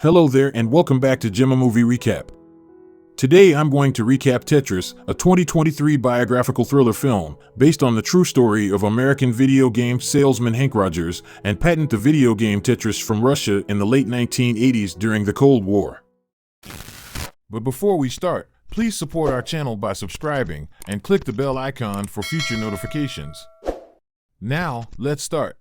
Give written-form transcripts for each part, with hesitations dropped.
Hello there and welcome back to Gemma Movie Recap. Today I'm going to recap Tetris, a 2023 biographical thriller film based on the true story of American video game salesman Henk Rogers and patent the video game Tetris from Russia in the late 1980s during the Cold War. But before we start, please support our channel by subscribing and click the bell icon for future notifications. Now, let's start.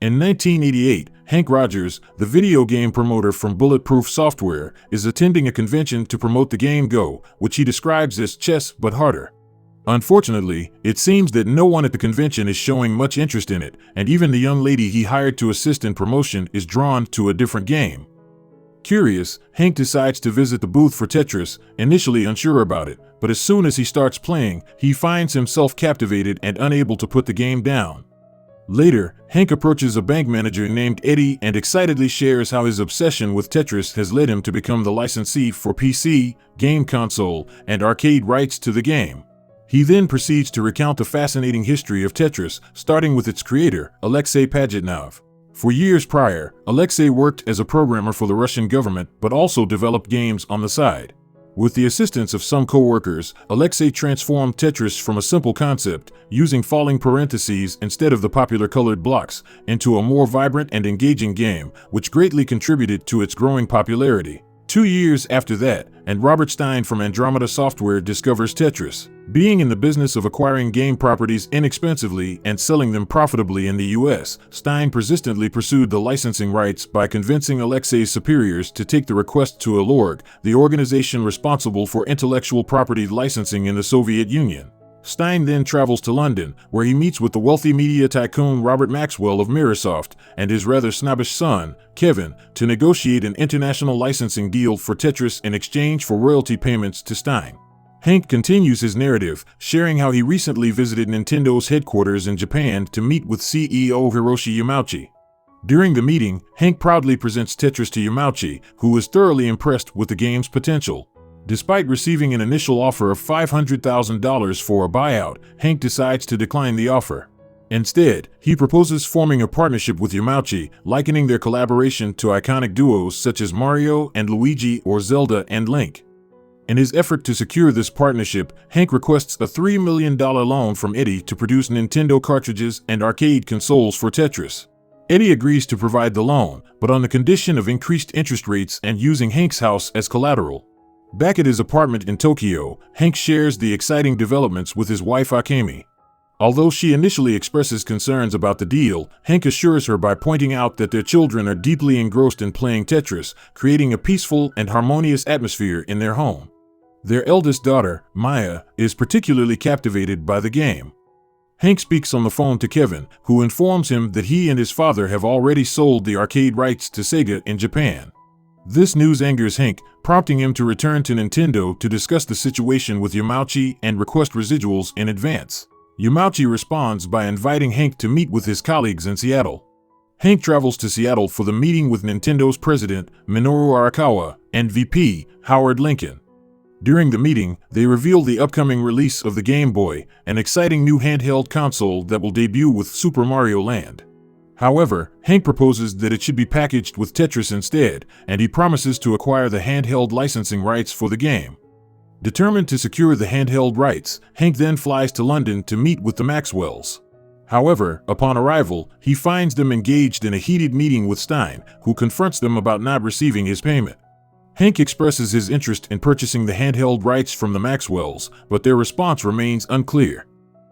In 1988, Henk Rogers, the video game promoter from Bulletproof Software, is attending a convention to promote the game Go, which he describes as chess but harder. Unfortunately, it seems that no one at the convention is showing much interest in it, and even the young lady he hired to assist in promotion is drawn to a different game. Curious, Henk decides to visit the booth for Tetris, initially unsure about it, but as soon as he starts playing, he finds himself captivated and unable to put the game down. Later, Henk approaches a bank manager named Eddie and excitedly shares how his obsession with Tetris has led him to become the licensee for PC, game console, and arcade rights to the game. He then proceeds to recount the fascinating history of Tetris, starting with its creator, Alexey Pajitnov. For years prior, Alexey worked as a programmer for the Russian government but also developed games on the side. With the assistance of some co-workers, Alexey transformed Tetris from a simple concept, using falling parentheses instead of the popular colored blocks, into a more vibrant and engaging game, which greatly contributed to its growing popularity. 2 years after that, and Robert Stein from Andromeda Software discovers Tetris. Being in the business of acquiring game properties inexpensively and selling them profitably in the US, Stein persistently pursued the licensing rights by convincing Alexey's superiors to take the request to Alorg, the organization responsible for intellectual property licensing in the Soviet Union. Stein then travels to London, where he meets with the wealthy media tycoon Robert Maxwell of Microsoft and his rather snobbish son, Kevin, to negotiate an international licensing deal for Tetris in exchange for royalty payments to Stein. Henk continues his narrative, sharing how he recently visited Nintendo's headquarters in Japan to meet with CEO Hiroshi Yamauchi. During the meeting, Henk proudly presents Tetris to Yamauchi, who is thoroughly impressed with the game's potential. Despite receiving an initial offer of $500,000 for a buyout, Henk decides to decline the offer. Instead, he proposes forming a partnership with Yamauchi, likening their collaboration to iconic duos such as Mario and Luigi or Zelda and Link. In his effort to secure this partnership, Henk requests a $3 million loan from Eddie to produce Nintendo cartridges and arcade consoles for Tetris. Eddie agrees to provide the loan, but on the condition of increased interest rates and using Henk's house as collateral. Back at his apartment in Tokyo, Henk shares the exciting developments with his wife Akemi. Although she initially expresses concerns about the deal, Henk assures her by pointing out that their children are deeply engrossed in playing Tetris, creating a peaceful and harmonious atmosphere in their home. Their eldest daughter, Maya, is particularly captivated by the game. Henk speaks on the phone to Kevin, who informs him that he and his father have already sold the arcade rights to Sega in Japan. This news angers Henk, prompting him to return to Nintendo to discuss the situation with Yamauchi and request residuals in advance. Yamauchi responds by inviting Henk to meet with his colleagues in Seattle. Henk travels to Seattle for the meeting with Nintendo's president, Minoru Arakawa, and VP, Howard Lincoln. During the meeting, they reveal the upcoming release of the Game Boy, an exciting new handheld console that will debut with Super Mario Land. However, Henk proposes that it should be packaged with Tetris instead, and he promises to acquire the handheld licensing rights for the game. Determined to secure the handheld rights, Henk then flies to London to meet with the Maxwells. However, upon arrival, he finds them engaged in a heated meeting with Stein, who confronts them about not receiving his payment. Henk expresses his interest in purchasing the handheld rights from the Maxwells, but their response remains unclear.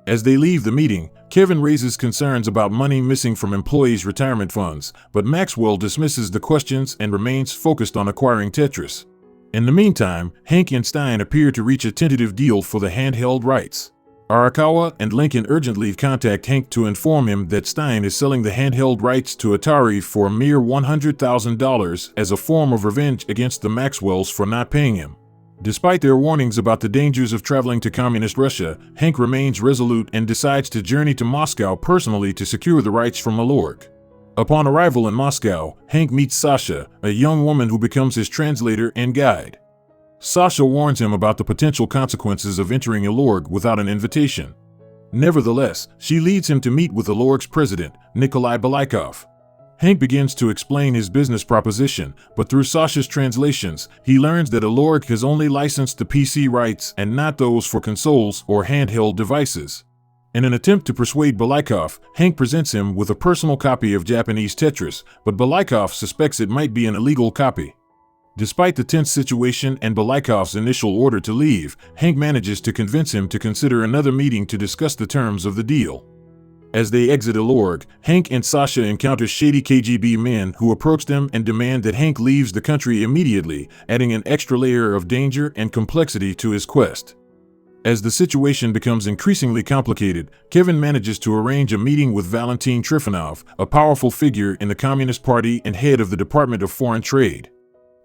As they leave the meeting, Kevin raises concerns about money missing from employees' retirement funds, but Maxwell dismisses the questions and remains focused on acquiring Tetris. In the meantime, Henk and Stein appear to reach a tentative deal for the handheld rights. Arakawa and Lincoln urgently contact Henk to inform him that Stein is selling the handheld rights to Atari for a mere $100,000 as a form of revenge against the Maxwells for not paying him. Despite their warnings about the dangers of traveling to communist Russia, Henk remains resolute and decides to journey to Moscow personally to secure the rights from Alorg. Upon arrival in Moscow, Henk meets Sasha, a young woman who becomes his translator and guide. Sasha warns him about the potential consequences of entering Alorg without an invitation. Nevertheless, she leads him to meet with Alorg's president, Nikolai Balaikov. Henk begins to explain his business proposition, but through Sasha's translations, he learns that Alorg has only licensed the PC rights and not those for consoles or handheld devices. In an attempt to persuade Balaikov, Henk presents him with a personal copy of Japanese Tetris, but Balaikov suspects it might be an illegal copy. Despite the tense situation and Balaikov's initial order to leave, Henk manages to convince him to consider another meeting to discuss the terms of the deal. As they exit Alorg, Henk and Sasha encounter shady KGB men who approach them and demand that Henk leaves the country immediately, adding an extra layer of danger and complexity to his quest. As the situation becomes increasingly complicated, Kevin manages to arrange a meeting with Valentin Trifonov, a powerful figure in the Communist Party and head of the Department of Foreign Trade.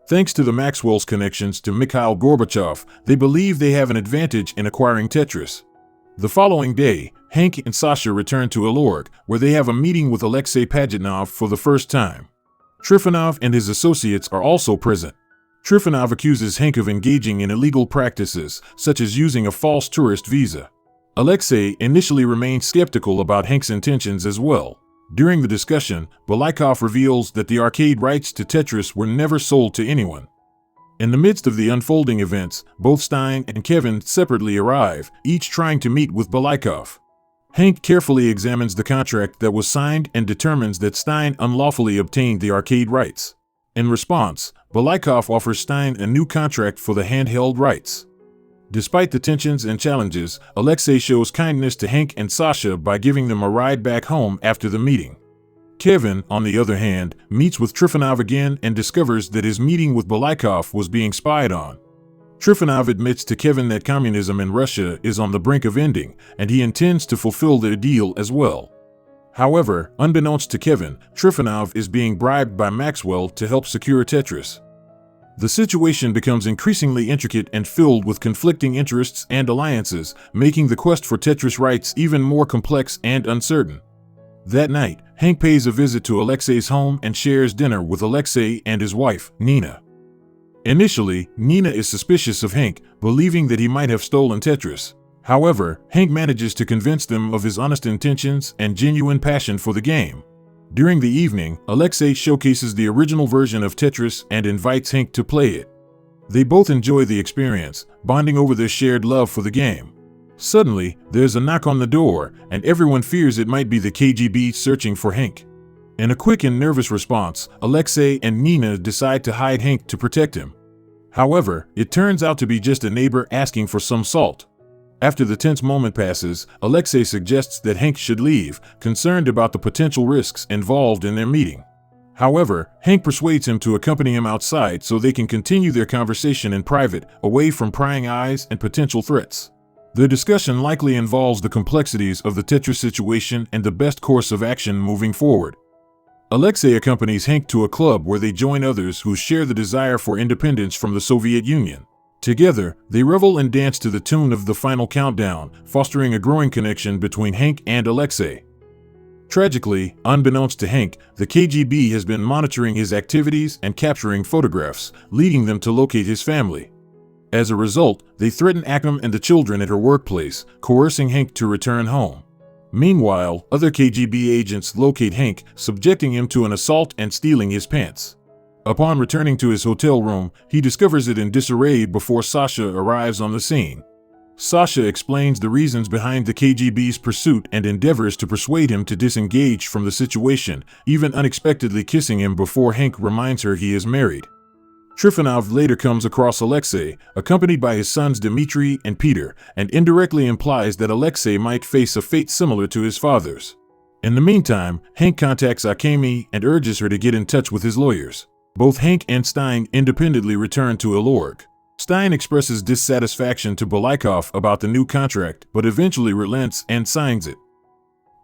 Thanks to the Maxwell's connections to Mikhail Gorbachev, they believe they have an advantage in acquiring Tetris. The following day, Henk and Sasha return to Alorg, where they have a meeting with Alexey Pajitnov for the first time. Trifonov and his associates are also present. Trifonov accuses Henk of engaging in illegal practices, such as using a false tourist visa. Alexey initially remains skeptical about Henk's intentions as well. During the discussion, Balaikov reveals that the arcade rights to Tetris were never sold to anyone. In the midst of the unfolding events, both Stein and Kevin separately arrive, each trying to meet with Balaikov. Henk carefully examines the contract that was signed and determines that Stein unlawfully obtained the arcade rights. In response, Balaikov offers Stein a new contract for the handheld rights. Despite the tensions and challenges, Alexey shows kindness to Henk and Sasha by giving them a ride back home after the meeting. Kevin, on the other hand, meets with Trifonov again and discovers that his meeting with Balaikov was being spied on. Trifonov admits to Kevin that communism in Russia is on the brink of ending, and he intends to fulfill their deal as well. However, unbeknownst to Kevin, Trifonov is being bribed by Maxwell to help secure Tetris. The situation becomes increasingly intricate and filled with conflicting interests and alliances, making the quest for Tetris rights even more complex and uncertain. That night, Henk pays a visit to Alexey's home and shares dinner with Alexey and his wife, Nina. Initially, Nina is suspicious of Henk, believing that he might have stolen Tetris. However, Henk manages to convince them of his honest intentions and genuine passion for the game. During the evening, Alexey showcases the original version of Tetris and invites Henk to play it. They both enjoy the experience, bonding over their shared love for the game. Suddenly, there's a knock on the door, and everyone fears it might be the KGB searching for Henk. In a quick and nervous response, Alexey and Nina decide to hide Henk to protect him. However, it turns out to be just a neighbor asking for some salt. After the tense moment passes, Alexey suggests that Henk should leave, concerned about the potential risks involved in their meeting. However, Henk persuades him to accompany him outside so they can continue their conversation in private, away from prying eyes and potential threats. Their discussion likely involves the complexities of the Tetris situation and the best course of action moving forward. Alexey accompanies Henk to a club where they join others who share the desire for independence from the Soviet Union. Together, they revel and dance to the tune of The Final Countdown, fostering a growing connection between Henk and Alexey. Tragically, unbeknownst to Henk, the KGB has been monitoring his activities and capturing photographs, leading them to locate his family. As a result, they threaten Akam and the children at her workplace, coercing Henk to return home. Meanwhile, other KGB agents locate Henk, subjecting him to an assault and stealing his pants. Upon returning to his hotel room, he discovers it in disarray before Sasha arrives on the scene. Sasha explains the reasons behind the KGB's pursuit and endeavors to persuade him to disengage from the situation, even unexpectedly kissing him before Henk reminds her he is married. Trifonov later comes across Alexey, accompanied by his sons Dmitry and Peter, and indirectly implies that Alexey might face a fate similar to his father's. In the meantime, Henk contacts Akemi and urges her to get in touch with his lawyers. Both Henk and Stein independently return to Alorg. Stein expresses dissatisfaction to Balaikov about the new contract, but eventually relents and signs it.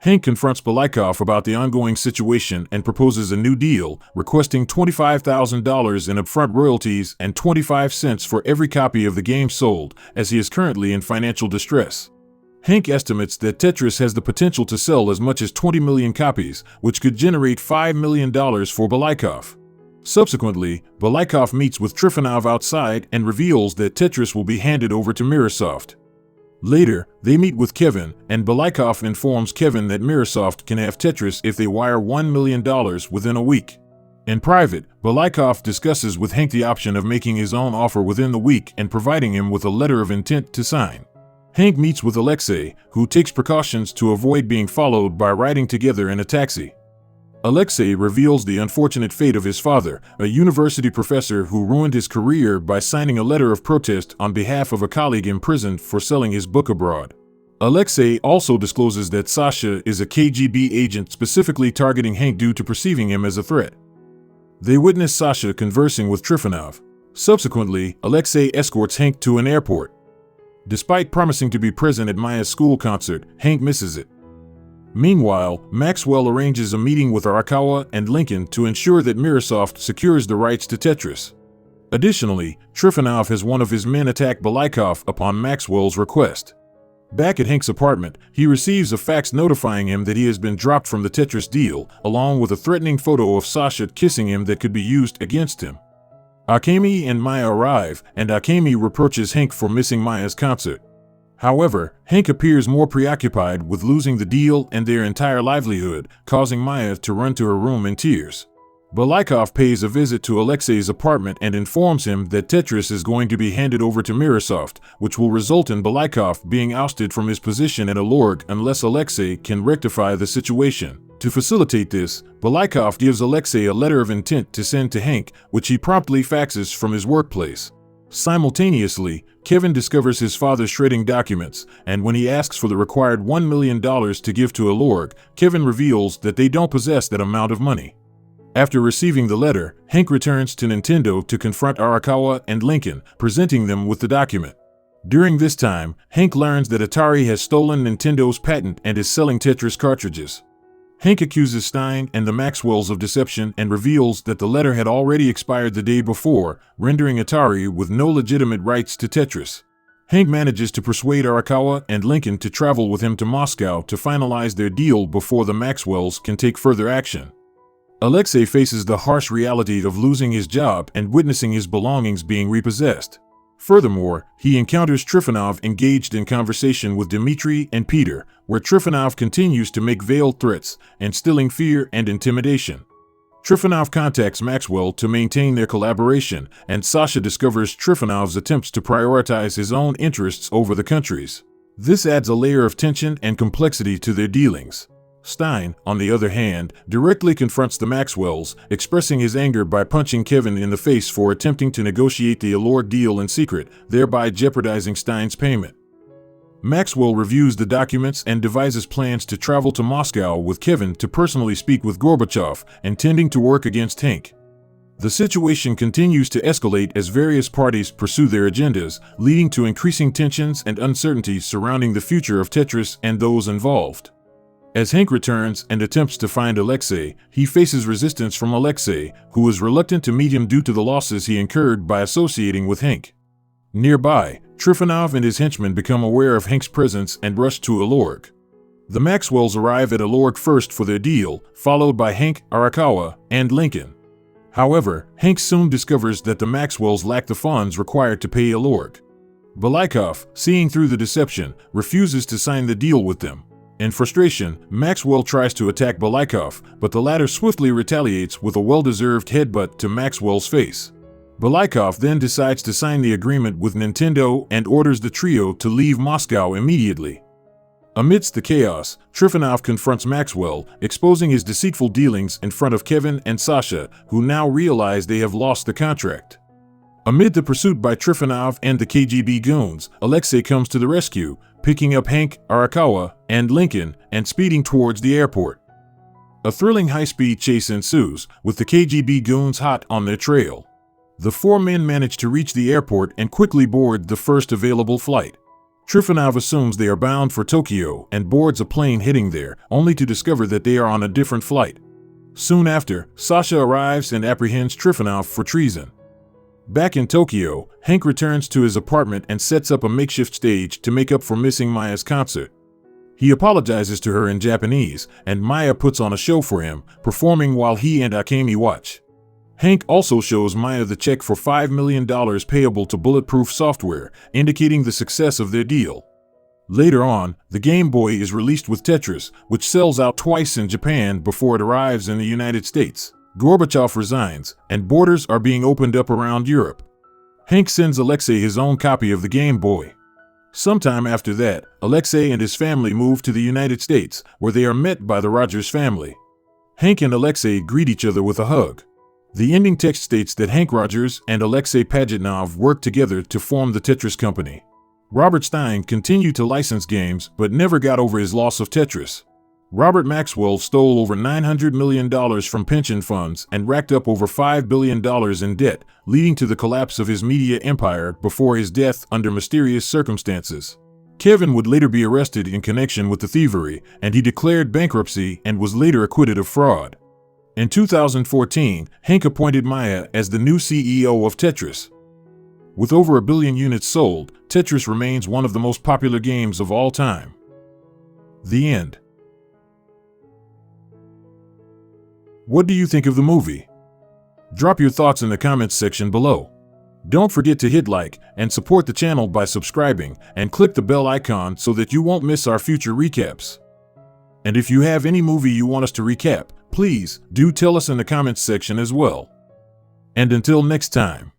Henk confronts Balaikov about the ongoing situation and proposes a new deal, requesting $25,000 in upfront royalties and 25 cents for every copy of the game sold, as he is currently in financial distress. Henk estimates that Tetris has the potential to sell as much as 20 million copies, which could generate $5 million for Balaikov. Subsequently, Balaikov meets with Trifonov outside and reveals that Tetris will be handed over to Mirasoft. Later, they meet with Kevin, and Balikov informs Kevin that Microsoft can have Tetris if they wire $1 million within a week. In private, Balikov discusses with Henk the option of making his own offer within the week and providing him with a letter of intent to sign. Henk meets with Alexey, who takes precautions to avoid being followed by riding together in a taxi. Alexey reveals the unfortunate fate of his father, a university professor who ruined his career by signing a letter of protest on behalf of a colleague imprisoned for selling his book abroad. Alexey also discloses that Sasha is a KGB agent specifically targeting Henk due to perceiving him as a threat. They witness Sasha conversing with Trifonov. Subsequently, Alexey escorts Henk to an airport. Despite promising to be present at Maya's school concert, Henk misses it. Meanwhile, Maxwell arranges a meeting with Arakawa and Lincoln to ensure that Microsoft secures the rights to Tetris. Additionally, Trifonov has one of his men attack Balikov upon Maxwell's request. Back at Henk's apartment, he receives a fax notifying him that he has been dropped from the Tetris deal, along with a threatening photo of Sasha kissing him that could be used against him. Akemi and Maya arrive, and Akemi reproaches Henk for missing Maya's concert. However, Henk appears more preoccupied with losing the deal and their entire livelihood, causing Maya to run to her room in tears. Balikov pays a visit to Alexey's apartment and informs him that Tetris is going to be handed over to Microsoft, which will result in Balikov being ousted from his position at Alorg unless Alexey can rectify the situation. To facilitate this, Balikov gives Alexey a letter of intent to send to Henk, which he promptly faxes from his workplace. Simultaneously, Kevin discovers his father shredding documents, and when he asks for the required $1 million to give to Alorg, Kevin reveals that they don't possess that amount of money. After receiving the letter, Henk returns to Nintendo to confront Arakawa and Lincoln, presenting them with the document. During this time, Henk learns that Atari has stolen Nintendo's patent and is selling Tetris cartridges. Henk accuses Stein and the Maxwells of deception and reveals that the letter had already expired the day before, rendering Atari with no legitimate rights to Tetris. Henk manages to persuade Arakawa and Lincoln to travel with him to Moscow to finalize their deal before the Maxwells can take further action. Alexey faces the harsh reality of losing his job and witnessing his belongings being repossessed. Furthermore, he encounters Trifonov engaged in conversation with Dmitry and Peter, where Trifonov continues to make veiled threats, instilling fear and intimidation. Trifonov contacts Maxwell to maintain their collaboration, and Sasha discovers Trifonov's attempts to prioritize his own interests over the country's. This adds a layer of tension and complexity to their dealings. Stein, on the other hand, directly confronts the Maxwells, expressing his anger by punching Kevin in the face for attempting to negotiate the Alorg deal in secret, thereby jeopardizing Stein's payment. Maxwell reviews the documents and devises plans to travel to Moscow with Kevin to personally speak with Gorbachev, intending to work against Henk. The situation continues to escalate as various parties pursue their agendas, leading to increasing tensions and uncertainties surrounding the future of Tetris and those involved. As Henk returns and attempts to find Alexey, he faces resistance from Alexey, who is reluctant to meet him due to the losses he incurred by associating with Henk. Nearby, Trifonov and his henchmen become aware of Henk's presence and rush to Alorg. The Maxwells arrive at Alorg first for their deal, followed by Henk, Arakawa, and Lincoln. However, Henk soon discovers that the Maxwells lack the funds required to pay Alorg. Balikov, seeing through the deception, refuses to sign the deal with them. In frustration, Maxwell tries to attack Balikov, but the latter swiftly retaliates with a well-deserved headbutt to Maxwell's face. Balikov then decides to sign the agreement with Nintendo and orders the trio to leave Moscow immediately. Amidst the chaos, Trifonov confronts Maxwell, exposing his deceitful dealings in front of Kevin and Sasha, who now realize they have lost the contract. Amid the pursuit by Trifonov and the KGB goons, Alexey comes to the rescue, picking up Henk, Arakawa, and Lincoln, and speeding towards the airport. A thrilling high-speed chase ensues, with the KGB goons hot on their trail. The four men manage to reach the airport and quickly board the first available flight. Trifonov assumes they are bound for Tokyo and boards a plane heading there, only to discover that they are on a different flight. Soon after, Sasha arrives and apprehends Trifonov for treason. Back in Tokyo, Henk returns to his apartment and sets up a makeshift stage to make up for missing Maya's concert. He apologizes to her in Japanese, and Maya puts on a show for him, performing while he and Akemi watch. Henk also shows Maya the check for $5 million payable to Bulletproof Software, indicating the success of their deal. Later on, the Game Boy is released with Tetris, which sells out twice in Japan before it arrives in the United States. Gorbachev resigns, and borders are being opened up around Europe. Henk sends Alexey his own copy of the Game Boy. Sometime after that, Alexey and his family move to the United States, where they are met by the Rogers family. Henk and Alexey greet each other with a hug. The ending text states that Henk Rogers and Alexey Pajitnov worked together to form the Tetris Company. Robert Stein continued to license games but never got over his loss of Tetris. Robert Maxwell stole over $900 million from pension funds and racked up over $5 billion in debt, leading to the collapse of his media empire before his death under mysterious circumstances. Kevin would later be arrested in connection with the thievery, and he declared bankruptcy and was later acquitted of fraud. In 2014, Henk appointed Maya as the new CEO of Tetris. With over 1 billion units sold, Tetris remains one of the most popular games of all time. The end. What do you think of the movie? Drop your thoughts in the comments section below. Don't forget to hit like and support the channel by subscribing and click the bell icon so that you won't miss our future recaps. And if you have any movie you want us to recap, please do tell us in the comments section as well. And until next time.